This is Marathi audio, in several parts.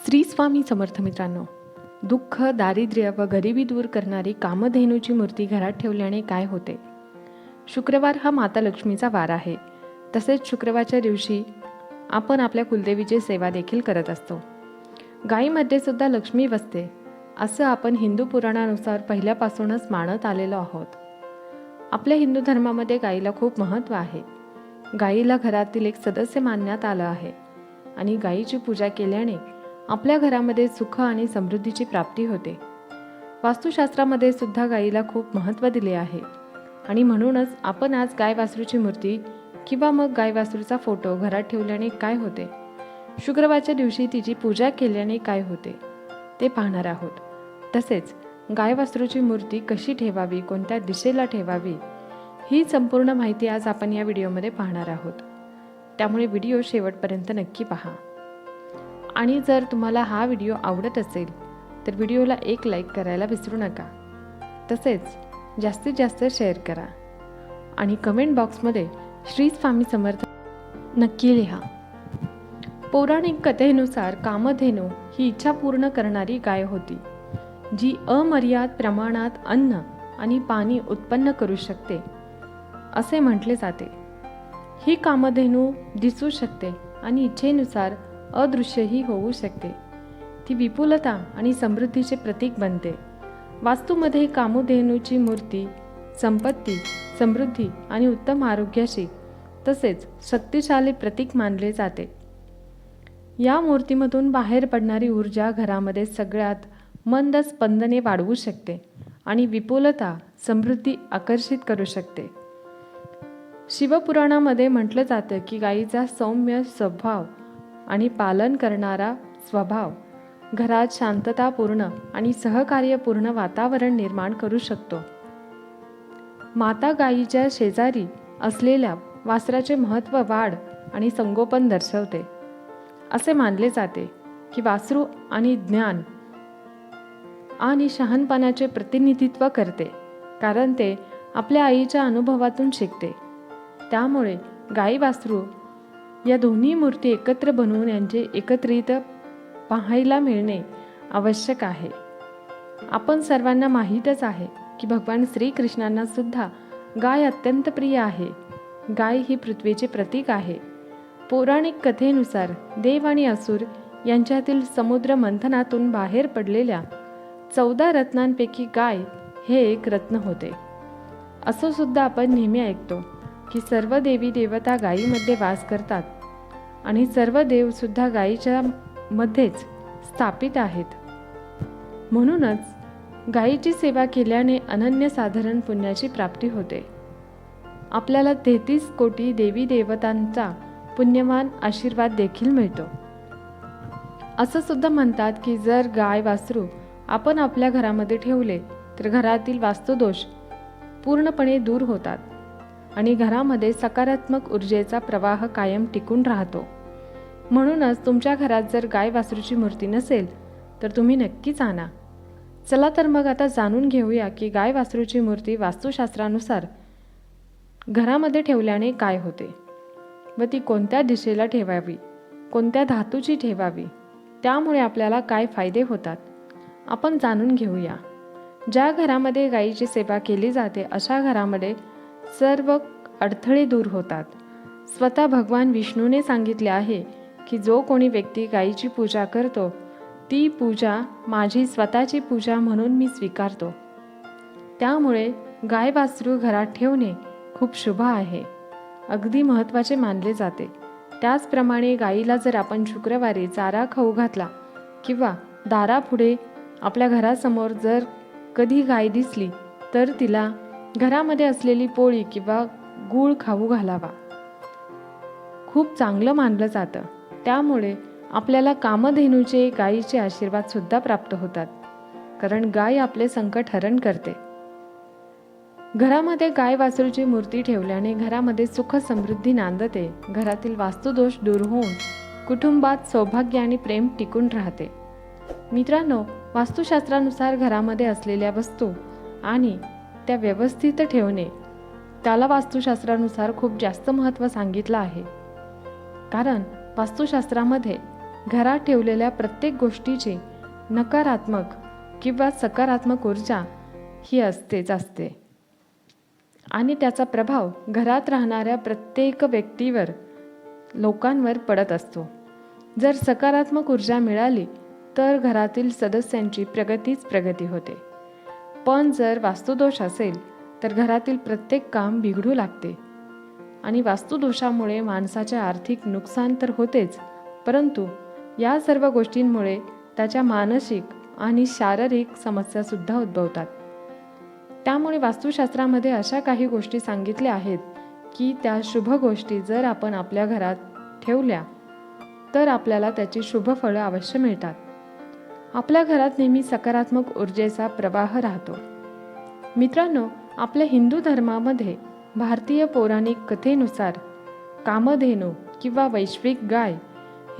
श्री स्वामी समर्थ मित्रांनो, दुःख, दारिद्र्य व गरिबी दूर करणारी कामधेनूची मूर्ती घरात ठेवल्याने काय होते? शुक्रवार हा माता लक्ष्मीचा वार आहे. तसेच शुक्रवारच्या दिवशी आपण आपल्या कुलदेवीची सेवा देखील करत असतो. गायीमध्ये सुद्धा लक्ष्मी वसते असं आपण हिंदू पुराणानुसार पहिल्यापासूनच मानत आलेलो आहोत. आपल्या हिंदू धर्मामध्ये गायीला खूप महत्त्व आहे. गायीला घरातील एक सदस्य मानण्यात आलं आहे आणि गायीची पूजा केल्याने आपल्या घरामध्ये सुख आणि समृद्धीची प्राप्ती होते. वास्तुशास्त्रामध्ये सुद्धा गायीला खूप महत्त्व दिले आहे आणि म्हणूनच आपण आज गाय वासरूची मूर्ती किंवा मग गाय वासरूचा फोटो घरात ठेवल्याने काय होते, शुक्रवारच्या दिवशी तिची पूजा केल्याने काय होते ते पाहणार आहोत. तसेच गाय वासरूची मूर्ती कशी ठेवावी, कोणत्या दिशेला ठेवावी, ही संपूर्ण माहिती आज आपण या व्हिडिओमध्ये पाहणार आहोत. त्यामुळे व्हिडिओ शेवटपर्यंत नक्की पहा. आणि जर तुम्हाला हा व्हिडिओ आवडत असेल तर व्हिडिओला एक लाईक करायला विसरू नका. तसेच जास्तीत जास्त शेअर करा आणि कमेंट बॉक्समध्ये श्री स्वामी समर्थ नक्की लिहा. पौराणिक कथेनुसार कामधेनू ही इच्छा पूर्ण करणारी गाय होती, जी अमर्याद प्रमाणात अन्न आणि पाणी उत्पन्न करू शकते असे म्हटले जाते. ही कामधेनू दिसू शकते आणि इच्छेनुसार अदृश्यही होऊ शकते. ती विपुलता आणि समृद्धीचे प्रतीक बनते. वास्तूमध्ये कामधेनूची मूर्ती संपत्ती, समृद्धी आणि उत्तम आरोग्याशी तसेच शक्तिशाली प्रतीक मानले जाते. या मूर्तीमधून बाहेर पडणारी ऊर्जा घरामध्ये सगळ्यात मंद स्पंदने वाढवू शकते आणि विपुलता, समृद्धी आकर्षित करू शकते. शिवपुराणामध्ये म्हटलं जातं की गायीचा सौम्य स्वभाव आणि पालन करणारा स्वभाव घरात शांततापूर्ण आणि सहकार्यपूर्ण वातावरण निर्माण करू शकतो. माता गायीच्या शेजारी असलेल्या वासराचे महत्त्व, वाढ आणि संगोपन दर्शवते. असे मानले जाते की वासरू आणि ज्ञान आणि शहाणपणाचे प्रतिनिधित्व करते, कारण ते आपल्या आईच्या अनुभवातून शिकते. त्यामुळे गाई वासरू या दोन्ही मूर्ती एकत्र बनवून यांचे एकत्रित पाहायला मिळणे आवश्यक आहे. आपण सर्वांना माहीतच आहे की भगवान श्रीकृष्णांना सुद्धा गाय अत्यंत प्रिय आहे. गाय ही पृथ्वीचे प्रतीक आहे. पौराणिक कथेनुसार देव आणि असुर यांच्यातील समुद्र मंथनातून बाहेर पडलेल्या 14 रत्नांपैकी गाय हे एक रत्न होते. असं सुद्धा आपण नेहमी ऐकतो की सर्व देवी देवता गायीमध्ये वास करतात आणि सर्व देव सुद्धा गायीच्या मध्येच स्थापित आहेत. म्हणूनच गायीची सेवा केल्याने अनन्यसाधारण पुण्याची प्राप्ती होते. आपल्याला 33 कोटी देवी देवतांचा पुण्यवान आशीर्वाद देखील मिळतो. असं सुद्धा म्हणतात की जर गाय वासरू आपण आपल्या घरामध्ये ठेवले तर घरातील वास्तुदोष पूर्णपणे दूर होतात आणि घरामध्ये सकारात्मक ऊर्जेचा प्रवाह कायम टिकून राहतो. म्हणूनच तुमच्या घरात जर गाय वासरूची मूर्ती नसेल तर तुम्ही नक्कीच आणा. चला तर मग आता जाणून घेऊया की गाय वासरूची मूर्ती वास्तुशास्त्रानुसार घरामध्ये ठेवल्याने काय होते व ती कोणत्या दिशेला ठेवावी, कोणत्या धातूची ठेवावी, त्यामुळे आपल्याला काय फायदे होतात आपण जाणून घेऊया. ज्या घरामध्ये गायीची सेवा केली जाते अशा घरामध्ये सर्व अडथळे दूर होतात. स्वतः भगवान विष्णूने सांगितले आहे की जो कोणी व्यक्ती गायीची पूजा करतो ती पूजा माझी स्वतःची पूजा म्हणून मी स्वीकारतो. त्यामुळे गाय वासरू घरात ठेवणे खूप शुभ आहे, अगदी महत्त्वाचे मानले जाते. त्याचप्रमाणे गायीला जर आपण शुक्रवारी चारा खाऊ घातला किंवा दारापुढे आपल्या घरासमोर जर कधी गाय दिसली तर तिला घरामध्ये असलेली पोळी किंवा गूळ खाऊ घालावा. खूप चांगलं मानलं जातं. त्यामुळे आपल्याला कामधेनूचे, गायीचे आशीर्वाद सुद्धा प्राप्त होतात, कारण गाय आपले संकट हरण करते. घरामध्ये गाय वासरूची मूर्ती ठेवल्याने घरामध्ये सुख समृद्धी नांदते. घरातील वास्तुदोष दूर होऊन कुटुंबात सौभाग्य आणि प्रेम टिकून राहते. मित्रांनो, वास्तुशास्त्रानुसार घरामध्ये असलेल्या वस्तू आणि त्या व्यवस्थित ठेवणे त्याला वास्तुशास्त्रानुसार खूप जास्त महत्त्व सांगितलं आहे. कारण वास्तुशास्त्रामध्ये घरात ठेवलेल्या प्रत्येक गोष्टीची नकारात्मक किंवा सकारात्मक ऊर्जा ही असतेच असते आणि त्याचा प्रभाव घरात राहणाऱ्या प्रत्येक व्यक्तीवर, लोकांवर पडत असतो. जर सकारात्मक ऊर्जा मिळाली तर घरातील सदस्यांची प्रगती होते. पण जर वास्तुदोष असेल तर घरातील प्रत्येक काम बिघडू लागते आणि वास्तुदोषामुळे माणसाचे आर्थिक नुकसान तर होतेच, परंतु या सर्व गोष्टींमुळे त्याच्या मानसिक आणि शारीरिक समस्यासुद्धा उद्भवतात. त्यामुळे वास्तुशास्त्रामध्ये अशा काही गोष्टी सांगितल्या आहेत की त्या शुभ गोष्टी जर आपण आपल्या घरात ठेवल्या तर आपल्याला त्याची शुभ फळं अवश्य मिळतात. आपल्या घरात नेहमी सकारात्मक ऊर्जेचा प्रवाह राहतो. मित्रांनो, आपल्या हिंदू धर्मामध्ये भारतीय पौराणिक कथेनुसार कामधेनू किंवा वैश्विक गाय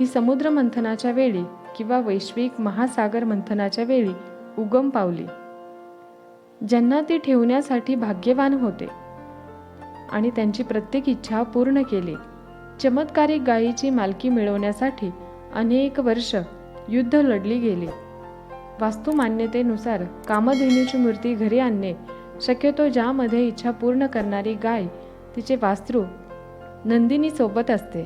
ही समुद्र मंथनाच्या वेळी किंवा वैश्विक महासागर मंथनाच्या वेळी उगम पावली. ज्यांना ती ठेवण्यासाठी भाग्यवान होते आणि त्यांची प्रत्येक इच्छा पूर्ण केली. चमत्कारिक गायीची मालकी मिळवण्यासाठी अनेक वर्ष युद्ध लढली गेली. वास्तू मान्यतेनुसार कामधेनूची मूर्ती घरी आणणे शक्यतो, ज्यामध्ये इच्छा पूर्ण करणारी गाय तिचे वासरू नंदिनी सोबत असते,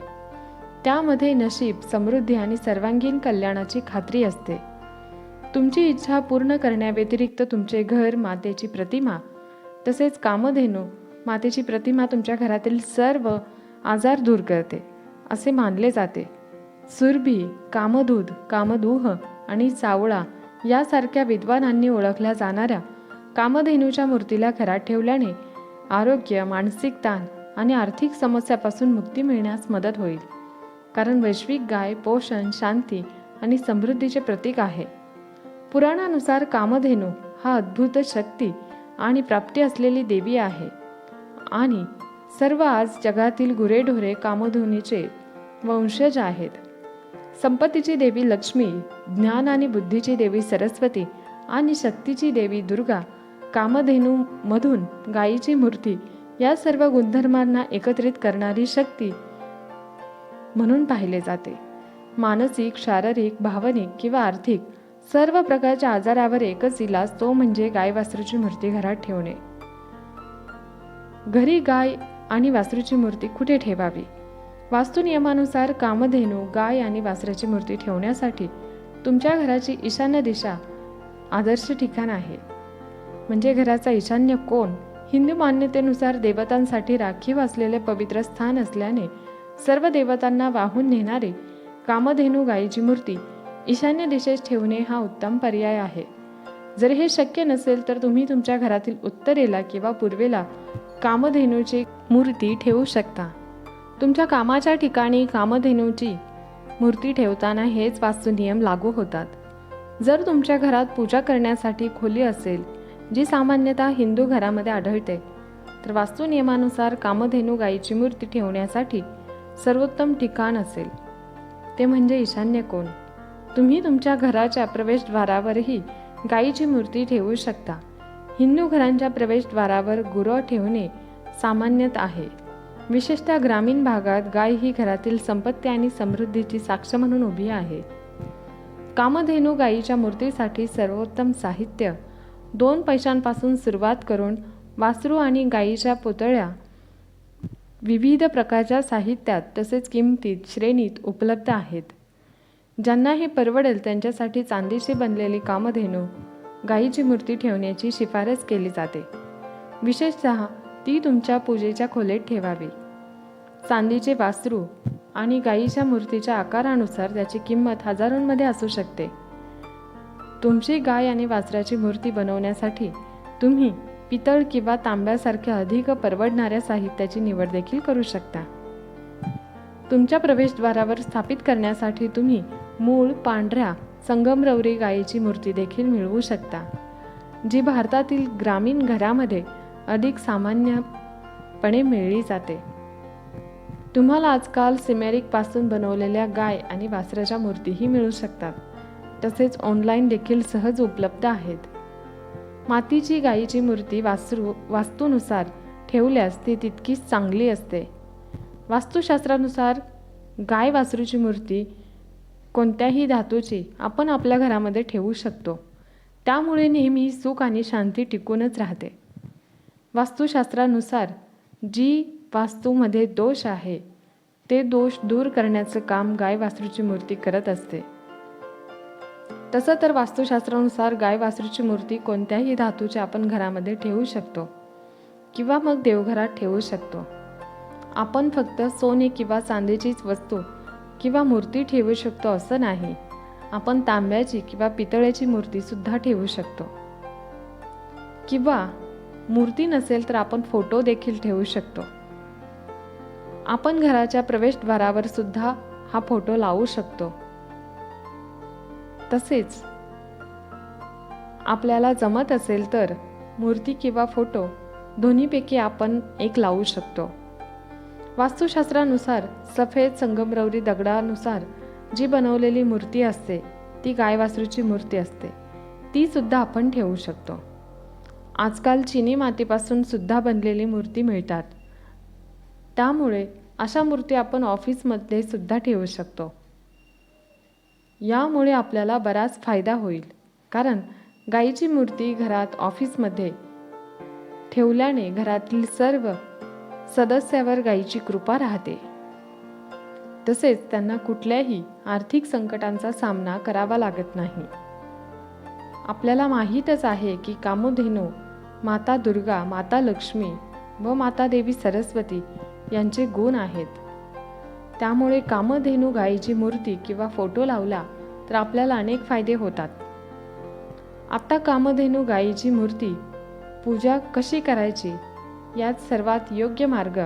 त्यामध्ये नशीब, समृद्धी आणि सर्वांगीण कल्याणाची खात्री असते. तुमची इच्छा पूर्ण करण्याव्यतिरिक्त तुमचे घर, मातेची प्रतिमा तसेच कामधेनू मातेची प्रतिमा तुमच्या घरातील सर्व आजार दूर करते असे मानले जाते. सुरभी, कामधूत, कामदूह आणि सावळा यासारख्या विद्वानांनी ओळखल्या जाणाऱ्या कामधेनूच्या मूर्तीला घरात ठेवल्याने आरोग्य, मानसिक ताण आणि आर्थिक समस्यापासून मुक्ती मिळण्यास मदत होईल. कारण वैश्विक गाय पोषण, शांती आणि समृद्धीचे प्रतीक आहे. पुराणानुसार कामधेनू हा अद्भुत शक्ती आणि प्राप्ती असलेली देवी आहे आणि सर्व आज जगातील गुरेढोरे कामधेनूचे वंशज आहेत. संपत्तीची देवी लक्ष्मी, ज्ञान आणि बुद्धीची देवी सरस्वती आणि शक्तीची देवी दुर्गा कामधेनूमधून गायीची मूर्ती या सर्व गुणधर्मांना एकत्रित करणारी शक्ती म्हणून पाहिले जाते. मानसिक, शारीरिक, भावनिक किंवा आर्थिक सर्व प्रकारच्या आजारावर एकच इलाज, तो म्हणजे गाय वासरूची मूर्ती घरात ठेवणे. घरी गाय आणि वासरूची मूर्ती कुठे ठेवावी? वास्तू नियमानुसार कामधेनू, गाय आणि वासराची मूर्ती ठेवण्यासाठी तुमच्या घराची ईशान्य दिशा आदर्श ठिकाण आहे. म्हणजे घराचा ईशान्य कोण हिंदू मान्यतेनुसार देवतांसाठी राखीव असलेले पवित्र स्थान असल्याने सर्व देवतांना वाहून नेणारी कामधेनू गायीची मूर्ती ईशान्य दिशेस ठेवणे हा उत्तम पर्याय आहे. जर हे शक्य नसेल तर तुम्ही तुमच्या घरातील उत्तरेला किंवा पूर्वेला कामधेनूची मूर्ती ठेवू शकता. तुमच्या कामाच्या ठिकाणी कामधेनूची मूर्ती ठेवताना हेच वास्तुनियम लागू होतात. जर तुमच्या घरात पूजा करण्यासाठी खोली असेल, जी सामान्यतः हिंदू घरामध्ये आढळते, तर वास्तू नियमानुसार कामधेनू गायीची मूर्ती ठेवण्यासाठी सर्वोत्तम ठिकाण असेल ते म्हणजे ईशान्य कोण. तुम्ही तुमच्या घराच्या प्रवेशद्वारावरही गायीची मूर्ती ठेवू शकता. हिंदू घरांच्या प्रवेशद्वारावर गुरं ठेवणे सामान्यत आहे. विशेषतः ग्रामीण भागात गाय ही घरातील संपत्ती आणि समृद्धीची साक्ष म्हणून उभी आहे. कामधेनू गायीच्या मूर्तीसाठी सर्वोत्तम साहित्य 2 पैशांपासून सुरुवात करून वासरू आणि गायीच्या पुतळ्या विविध प्रकारच्या साहित्यात तसेच किमतीत श्रेणीत उपलब्ध आहेत. ज्यांना हे परवडेल त्यांच्यासाठी चांदीची बनलेली कामधेनू गायीची मूर्ती ठेवण्याची शिफारस केली जाते. विशेषतः ती तुमच्या पूजेच्या खोलीत ठेवावी. चांदीचे वासरू आणि गायीच्या मूर्तीच्या आकारानुसार त्याची किंमत हजारोंमध्ये असू शकते. तुमची गाय आणि वासराची मूर्ती बनवण्यासाठी तुम्ही पितळ किंवा तांब्यासारख्या अधिक परवडणाऱ्या साहित्याची निवड देखील करू शकता. तुमच्या प्रवेशद्वारावर स्थापित करण्यासाठी तुम्ही मूळ पांढऱ्या संगमरवरी गायीची मूर्ती देखील मिळवू शकता, जी भारतातील ग्रामीण घरामध्ये अधिक सामान्यपणे मिळली जाते. तुम्हाला आजकाल सिमेरिकपासून बनवलेल्या गाय आणि वासराच्या मूर्तीही मिळू शकतात. तसेच ऑनलाईन देखील सहज उपलब्ध आहेत. मातीची गायीची मूर्ती वास्तूनुसार ठेवल्यास ती तितकीच चांगली असते. वास्तुशास्त्रानुसार गाय वासरूची मूर्ती कोणत्याही धातूची आपण आपल्या घरामध्ये ठेवू शकतो. त्यामुळे नेहमी सुख आणि शांती टिकूनच राहते. वास्तुशास्त्रानुसार जी वास्तूमध्ये दोष आहे ते दोष दूर करण्याचं काम गाय वासरूची मूर्ती करत असते. तसं तर वास्तुशास्त्रानुसार गाय वासरूची मूर्ती कोणत्याही धातूची आपण घरामध्ये ठेवू शकतो किंवा मग देवघरात ठेवू शकतो. आपण फक्त सोने किंवा चांदीचीच वस्तू किंवा मूर्ती ठेवू शकतो असं नाही. आपण तांब्याची किंवा पितळेची मूर्तीसुद्धा ठेवू शकतो. किंवा मूर्ती नसेल तर आपण फोटो देखील ठेवू शकतो. आपण घराच्या प्रवेशद्वारावर सुद्धा हा फोटो लावू शकतो. तसेच आपल्याला जमत असेल तर मूर्ती किंवा फोटो दोन्हीपैकी आपण एक लावू शकतो. वास्तुशास्त्रानुसार सफेद संगमरवरी दगडानुसार जी बनवलेली मूर्ती असते ती गाय वासरूची मूर्ती असते. ती सुद्धा आपण ठेवू शकतो. आजकाल चिनी मातीपासून सुद्धा बनलेली मूर्ती मिळतात. त्यामुळे अशा मूर्ती आपण ऑफिसमध्ये सुद्धा ठेवू शकतो. यामुळे आपल्याला बराच फायदा होईल. कारण गायीची मूर्ती घरात ऑफिसमध्ये ठेवल्याने घरातील सर्व सदस्यावर गायीची कृपा राहते. तसेच त्यांना कुठल्याही आर्थिक संकटांचा सामना करावा लागत नाही. आपल्याला माहीतच आहे की कामधेनू माता दुर्गा, माता लक्ष्मी व माता देवी सरस्वती यांचे गुण आहेत. त्यामुळे कामधेनू गायीची मूर्ती किंवा फोटो लावला तर आपल्याला अनेक फायदे होतात. आता कामधेनू गायीची मूर्ती पूजा कशी करायची यात सर्वात योग्य मार्ग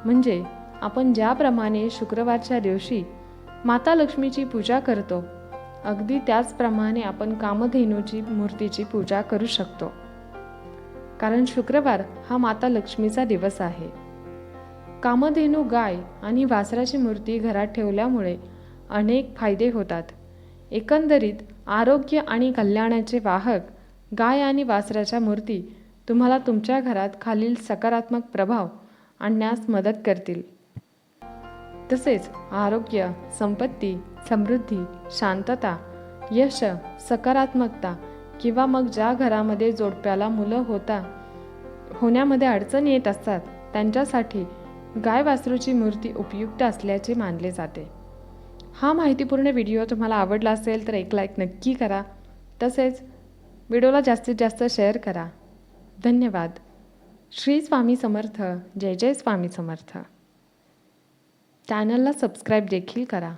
म्हणजे आपण ज्याप्रमाणे शुक्रवारच्या दिवशी माता लक्ष्मीची पूजा करतो अगदी त्याचप्रमाणे आपण कामधेनूची मूर्तीची पूजा करू शकतो. कारण शुक्रवार हा माता लक्ष्मीचा दिवस आहे. कामधेनू गाय आणि वासराची मूर्ती घरात ठेवल्यामुळे अनेक फायदे होतात. एकंदरीत आरोग्य आणि कल्याणाचे वाहक गाय आणि वासराच्या मूर्ती तुम्हाला तुमच्या घरात खालील सकारात्मक प्रभाव आणण्यास मदत करतील. तसेच आरोग्य, संपत्ती, समृद्धी, शांतता, यश, सकारात्मकता किंवा मग ज्या घरामध्ये जोडप्याला मुलं होण्यामध्ये अडचण येत असतात त्यांच्यासाठी गाय वासरूची मूर्ती उपयुक्त असल्याचे मानले जाते. हा माहितीपूर्ण व्हिडिओ तुम्हाला आवडला असेल तर एक लाईक नक्की करा. तसेच व्हिडिओला जास्तीत जास्त शेअर करा. धन्यवाद. श्री स्वामी समर्थ. जय जय स्वामी समर्थ. चॅनलला सबस्क्राईब देखील करा.